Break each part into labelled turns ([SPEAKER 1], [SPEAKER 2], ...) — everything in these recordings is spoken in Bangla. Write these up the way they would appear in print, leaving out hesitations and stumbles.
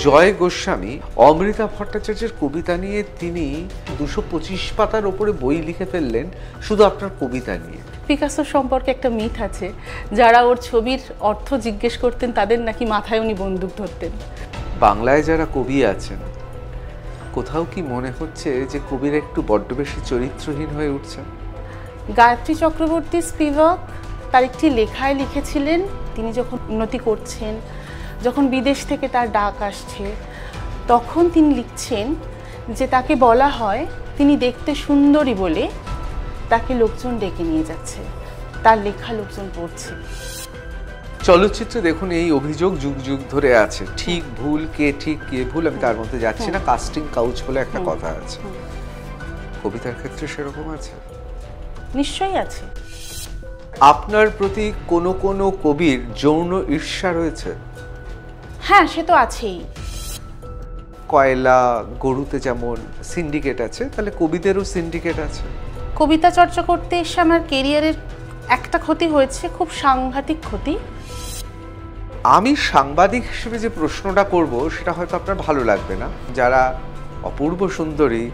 [SPEAKER 1] জয় গোস্বামী অমৃতা ভট্টাচার্যের কবিতা নিয়ে তিনি 225 পাতার ওপরে বই লিখে ফেললেন শুধু আপনার কবিতা নিয়ে।
[SPEAKER 2] পিকাসো সম্পর্কে একটা মিথ আছে, যারা ওর ছবির অর্থ জিজ্ঞেস করতেন তাদের নাকি মাথায় উনি বন্দুক ধরতেন।
[SPEAKER 1] বাংলায় যারা কবি আছেন, কোথাও কি মনে হচ্ছে যে কবিরা একটু বড্ড বেশি চরিত্রহীন হয়ে উঠছেন?
[SPEAKER 2] গায়ত্রী চক্রবর্তী স্পিভাক তার একটি লেখায় লিখেছিলেন, তিনি যখন উন্নতি করছেন, যখন বিদেশ থেকে তার ডাক আসছে, তখন তিনি লিখছেন যে তাকে বলা হয় তিনি দেখতে সুন্দরী বলে তাকে লোকজন ডেকে নিয়ে যাচ্ছে, তার লেখা লোকজন পড়ছে।
[SPEAKER 1] চলচ্চিত্রে দেখুন এই অভিযোগ যুগ যুগ ধরে আছে, ঠিক ভুল কে ঠিক কে ভুল আমি তার মধ্যে যাচ্ছি না, কাস্টিং কাউচ বলে একটা কথা আছে। কবিতার ক্ষেত্রে সেরকম আছে?
[SPEAKER 2] নিশ্চয়ই আছে।
[SPEAKER 1] আপনার প্রতি কোনো কোনো কবির যৌন ঈর্ষা রয়েছে?
[SPEAKER 2] হ্যাঁ, সে তো আছেই।
[SPEAKER 1] কয়লা গরুতে যেমন সিন্ডিকেট আছে, তাহলে কবিদেরও সিন্ডিকেট আছে।
[SPEAKER 2] কবিতা চর্চা করতে এসে আমার কেরিয়ারের একটা ক্ষতি হয়েছে, খুব সাংঘাতিক ক্ষতি।
[SPEAKER 1] আমি সাংবাদিক হিসেবে যে প্রশ্নটা করব সেটা হয়তো আপনার ভালো লাগবে না। যারা অপূর্ব সুন্দরী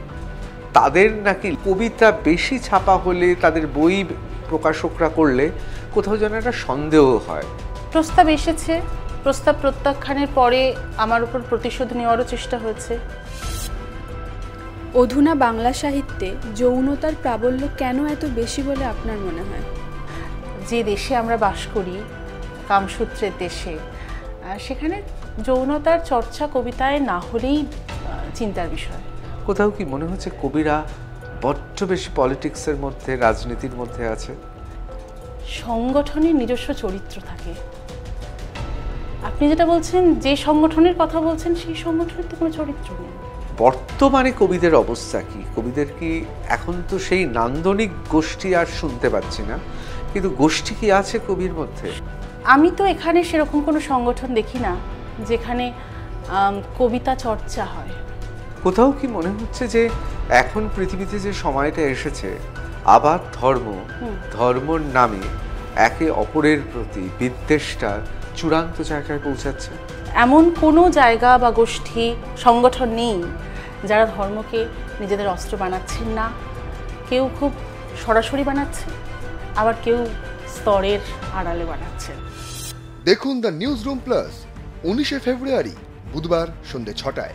[SPEAKER 1] তাদের নাকি কবিতা বেশি ছাপা হলে, তাদের বই প্রকাশকরা করলে কোথাও যেন একটা সন্দেহ হয়।
[SPEAKER 2] প্রস্তাব এসেছে, প্রস্তাব প্রত্যাখ্যানের পরে আমার উপর প্রতিশোধ নেওয়ারও চেষ্টা হয়েছে।
[SPEAKER 3] অধুনা বাংলা সাহিত্যে যৌনতার প্রাবল্য কেন এত বেশি বলে আপনার মনে হয়?
[SPEAKER 2] যে দেশে আমরা বাস করি, কামসূত্রের দেশে, সেখানে যৌনতার চর্চা কবিতায় না হলেই চিন্তার বিষয়।
[SPEAKER 1] কোথাও কি মনে হচ্ছে কবিরা বড্ড বেশি পলিটিক্সের মধ্যে, রাজনীতির মধ্যে আছে?
[SPEAKER 2] সংগঠনের নিজস্ব চরিত্র থাকে। আপনি যেটা বলছেন, যে সংগঠনের কথা বলছেন, সেই সংগঠনের তো কোনো চরিত্র নেই।
[SPEAKER 1] বর্তমানে কবিদের অবস্থা কি? কবিদের কি এখন তো সেই নান্দনিক গোষ্ঠী আর শুনতে পাচ্ছি না, কিন্তু গোষ্ঠী কি আছে কবির মধ্যে?
[SPEAKER 2] আমি তো এখানে সেরকম কোনো সংগঠন দেখি না যেখানে কবিতা চর্চা হয়।
[SPEAKER 1] কোথাও কি মনে হচ্ছে যে এখন পৃথিবীতে যে সময়টা এসেছে, আবার ধর্মর নামে একে অপরের প্রতি বিদ্বেষটা চূড়ান্ত জায়গায় পৌঁছাচ্ছে?
[SPEAKER 2] এমন কোনো জায়গা বা গোষ্ঠী, সংগঠন নেই যারা ধর্মকে নিজেদের অস্ত্র বানাচ্ছেন না। কেউ খুব সরাসরি বানাচ্ছে, আবার কেউ স্তরের আড়ালে বানাচ্ছেন।
[SPEAKER 4] দেখুন দ্য নিউজ রুম প্লাস 19শে ফেব্রুয়ারি বুধবার সন্ধ্যে 6টায়।